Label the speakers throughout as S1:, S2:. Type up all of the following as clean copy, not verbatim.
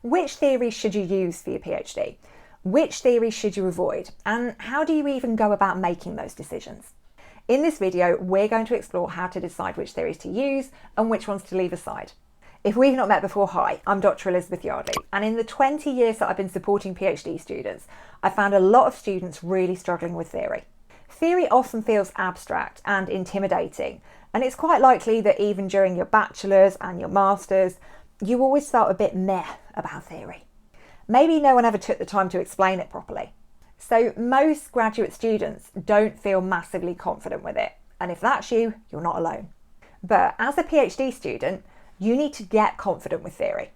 S1: Which theories should you use for your PhD? Which theories should you avoid? And how do you even go about making those decisions? In this video, we're going to explore how to decide which theories to use and which ones to leave aside. If we've not met before, hi, I'm Dr Elizabeth Yardley, and in the 20 years that I've been supporting PhD students, I've found a lot of students really struggling with theory. Theory often feels abstract and intimidating, and it's quite likely that even during your bachelor's and your master's, you always felt a bit meh about theory. Maybe no one ever took the time to explain it properly. So most graduate students don't feel massively confident with it, and if that's you, you're not alone. But as a PhD student, you need to get confident with theory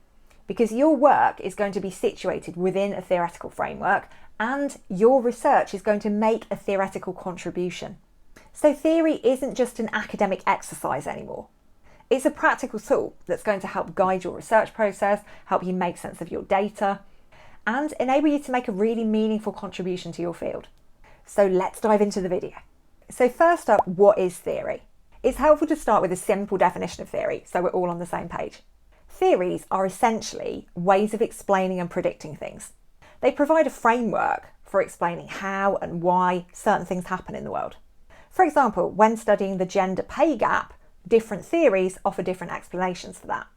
S1: because your work is going to be situated within a theoretical framework and your research is going to make a theoretical contribution. So theory isn't just an academic exercise anymore. It's a practical tool that's going to help guide your research process, help you make sense of your data, and enable you to make a really meaningful contribution to your field. So let's dive into the video. So first up, what is theory? It's helpful to start with a simple definition of theory so we're all on the same page. Theories are essentially ways of explaining and predicting things. They provide a framework for explaining how and why certain things happen in the world. For example, when studying the gender pay gap, different theories offer different explanations for that.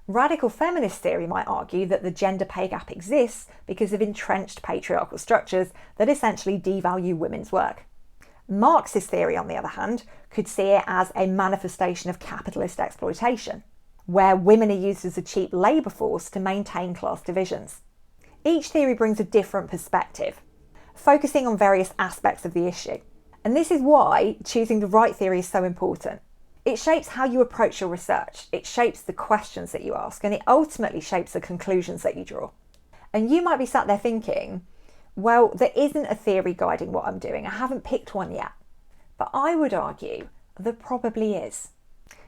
S1: Radical feminist theory might argue that the gender pay gap exists because of entrenched patriarchal structures that essentially devalue women's work. Marxist theory, on the other hand, could see it as a manifestation of capitalist exploitation, where women are used as a cheap labour force to maintain class divisions. Each theory brings a different perspective, focusing on various aspects of the issue. And this is why choosing the right theory is so important. It shapes how you approach your research, it shapes the questions that you ask, and it ultimately shapes the conclusions that you draw. And you might be sat there thinking, well, there isn't a theory guiding what I'm doing. I haven't picked one yet. But I would argue there probably is.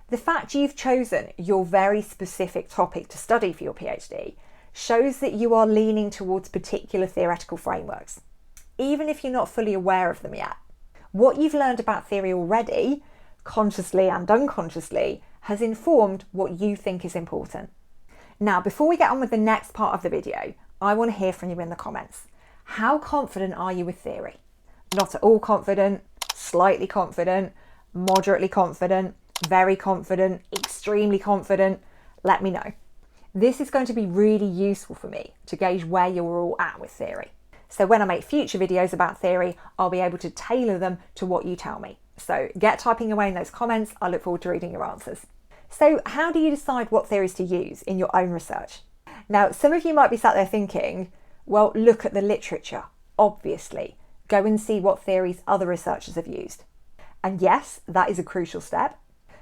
S1: The fact you've chosen your very specific topic to study for your PhD shows that you are leaning towards particular theoretical frameworks, even if you're not fully aware of them yet. What you've learned about theory already, consciously and unconsciously, has informed what you think is important. Now, before we get on with the next part of the video, I want to hear from you in the comments. How confident are you with theory? Not at all confident, slightly confident, moderately confident, very confident, extremely confident? Let me know. This is going to be really useful for me to gauge where you're all at with theory. So when I make future videos about theory, I'll be able to tailor them to what you tell me. So get typing away in those comments. I look forward to reading your answers. So how do you decide what theories to use in your own research? Now, some of you might be sat there thinking, well, look at the literature, obviously. Go and see what theories other researchers have used. And yes, that is a crucial step.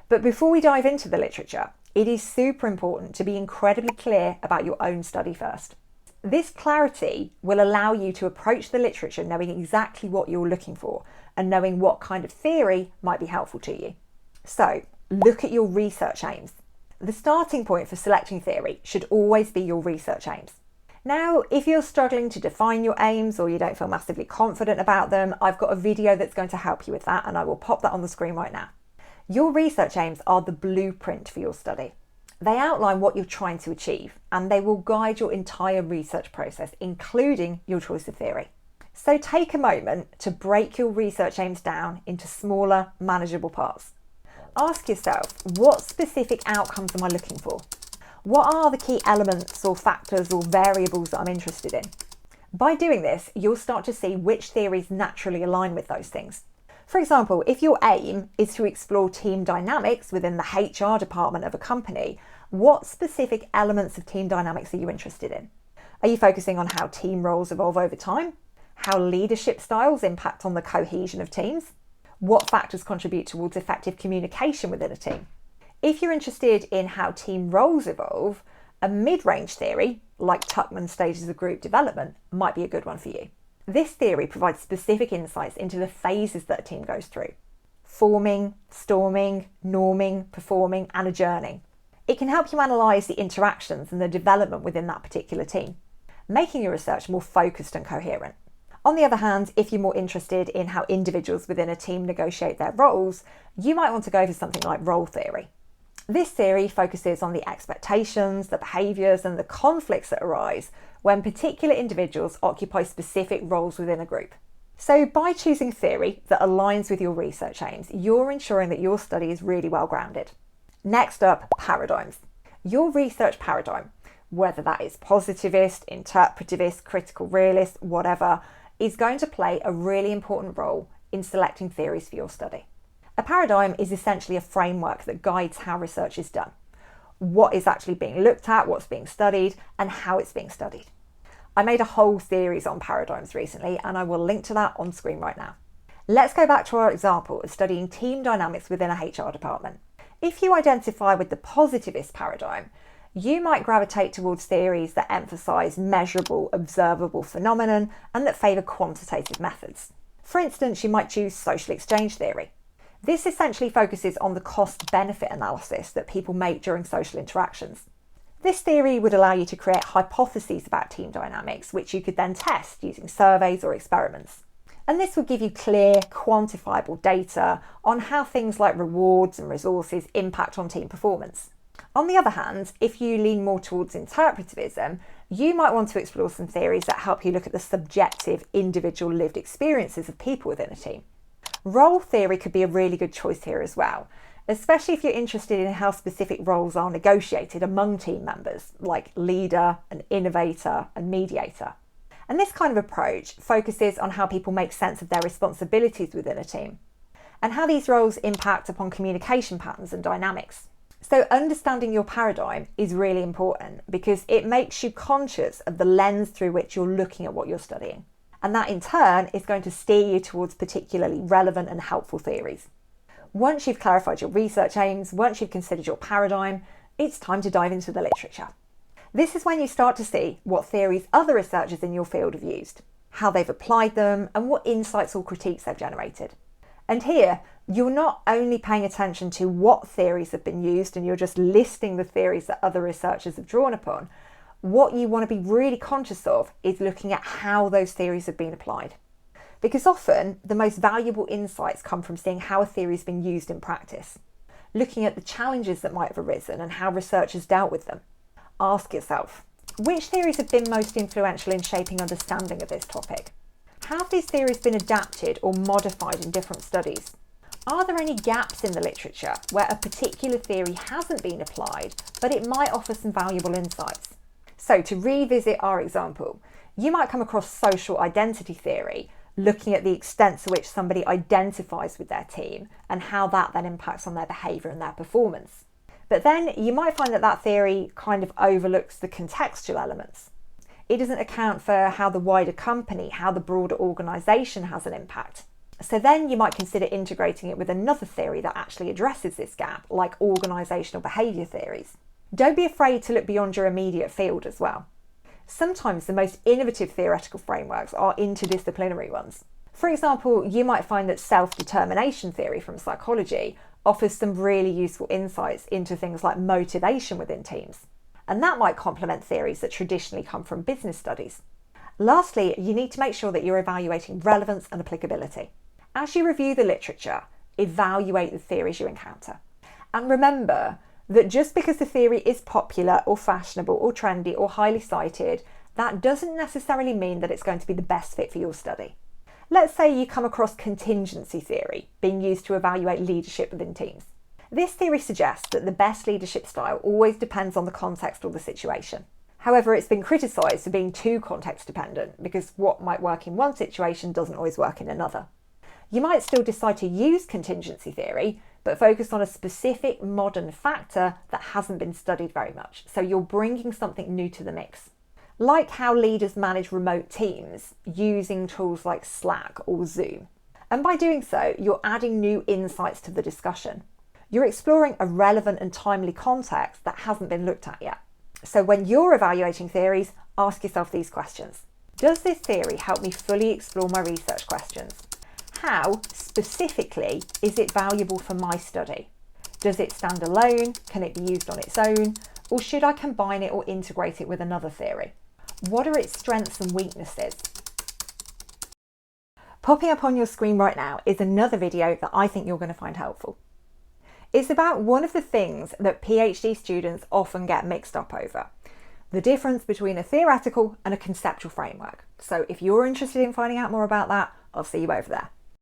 S1: But before we dive into the literature, it is super important to be incredibly clear about your own study first. This clarity will allow you to approach the literature knowing exactly what you're looking for and knowing what kind of theory might be helpful to you. So, look at your research aims. The starting point for selecting theory should always be your research aims. Now, if you're struggling to define your aims or you don't feel massively confident about them, I've got a video that's going to help you with that, and I will pop that on the screen right now. Your research aims are the blueprint for your study. They outline what you're trying to achieve, and they will guide your entire research process, including your choice of theory. So take a moment to break your research aims down into smaller, manageable parts. Ask yourself, what specific outcomes am I looking for? What are the key elements or factors or variables that I'm interested in? By doing this, you'll start to see which theories naturally align with those things. For example, if your aim is to explore team dynamics within the HR department of a company, what specific elements of team dynamics are you interested in? Are you focusing on how team roles evolve over time? How leadership styles impact on the cohesion of teams? What factors contribute towards effective communication within a team? If you're interested in how team roles evolve, a mid-range theory, like Tuckman's stages of group development, might be a good one for you. This theory provides specific insights into the phases that a team goes through: forming, storming, norming, performing, and adjourning. It can help you analyse the interactions and the development within that particular team, making your research more focused and coherent. On the other hand, if you're more interested in how individuals within a team negotiate their roles, you might want to go for something like role theory. This theory focuses on the expectations, the behaviours and the conflicts that arise when particular individuals occupy specific roles within a group. So by choosing theory that aligns with your research aims, you're ensuring that your study is really well grounded. Next up, paradigms. Your research paradigm, whether that is positivist, interpretivist, critical realist, whatever, is going to play a really important role in selecting theories for your study. A paradigm is essentially a framework that guides how research is done, what is actually being looked at, what's being studied, and how it's being studied. I made a whole series on paradigms recently, and I will link to that on screen right now. Let's go back to our example of studying team dynamics within a HR department. If you identify with the positivist paradigm, you might gravitate towards theories that emphasise measurable, observable phenomenon and that favour quantitative methods. For instance, you might choose social exchange theory. This essentially focuses on the cost-benefit analysis that people make during social interactions. This theory would allow you to create hypotheses about team dynamics, which you could then test using surveys or experiments. And this would give you clear, quantifiable data on how things like rewards and resources impact on team performance. On the other hand, if you lean more towards interpretivism, you might want to explore some theories that help you look at the subjective, individual lived experiences of people within a team. Role theory could be a really good choice here as well, especially if you're interested in how specific roles are negotiated among team members, like leader, an innovator, and mediator. And this kind of approach focuses on how people make sense of their responsibilities within a team, and how these roles impact upon communication patterns and dynamics. So understanding your paradigm is really important because it makes you conscious of the lens through which you're looking at what you're studying. And that in turn is going to steer you towards particularly relevant and helpful theories. Once you've clarified your research aims, once you've considered your paradigm, it's time to dive into the literature. This is when you start to see what theories other researchers in your field have used, how they've applied them, and what insights or critiques they've generated. And here, you're not only paying attention to what theories have been used and you're just listing the theories that other researchers have drawn upon. What you want to be really conscious of is looking at how those theories have been applied. Because often, the most valuable insights come from seeing how a theory has been used in practice, looking at the challenges that might have arisen and how researchers dealt with them. Ask yourself, which theories have been most influential in shaping understanding of this topic? How have these theories been adapted or modified in different studies? Are there any gaps in the literature where a particular theory hasn't been applied, but it might offer some valuable insights? So to revisit our example, you might come across social identity theory, looking at the extent to which somebody identifies with their team and how that then impacts on their behaviour and their performance. But then you might find that that theory kind of overlooks the contextual elements. It doesn't account for how the wider company, how the broader organisation has an impact. So then you might consider integrating it with another theory that actually addresses this gap, like organisational behaviour theories. Don't be afraid to look beyond your immediate field as well. Sometimes the most innovative theoretical frameworks are interdisciplinary ones. For example, you might find that self-determination theory from psychology offers some really useful insights into things like motivation within teams. And that might complement theories that traditionally come from business studies. Lastly, you need to make sure that you're evaluating relevance and applicability. As you review the literature, evaluate the theories you encounter. And remember that just because the theory is popular or fashionable or trendy or highly cited, that doesn't necessarily mean that it's going to be the best fit for your study. Let's say you come across contingency theory being used to evaluate leadership within teams. This theory suggests that the best leadership style always depends on the context or the situation. However, it's been criticised for being too context dependent because what might work in one situation doesn't always work in another. You might still decide to use contingency theory, but focus on a specific modern factor that hasn't been studied very much. So you're bringing something new to the mix. Like how leaders manage remote teams using tools like Slack or Zoom. And by doing so, you're adding new insights to the discussion. You're exploring a relevant and timely context that hasn't been looked at yet. So when you're evaluating theories, ask yourself these questions. Does this theory help me fully explore my research questions? How, specifically, is it valuable for my study? Does it stand alone? Can it be used on its own? Or should I combine it or integrate it with another theory? What are its strengths and weaknesses? Popping up on your screen right now is another video that I think you're going to find helpful. It's about one of the things that PhD students often get mixed up over: the difference between a theoretical and a conceptual framework. So if you're interested in finding out more about that, I'll see you over there.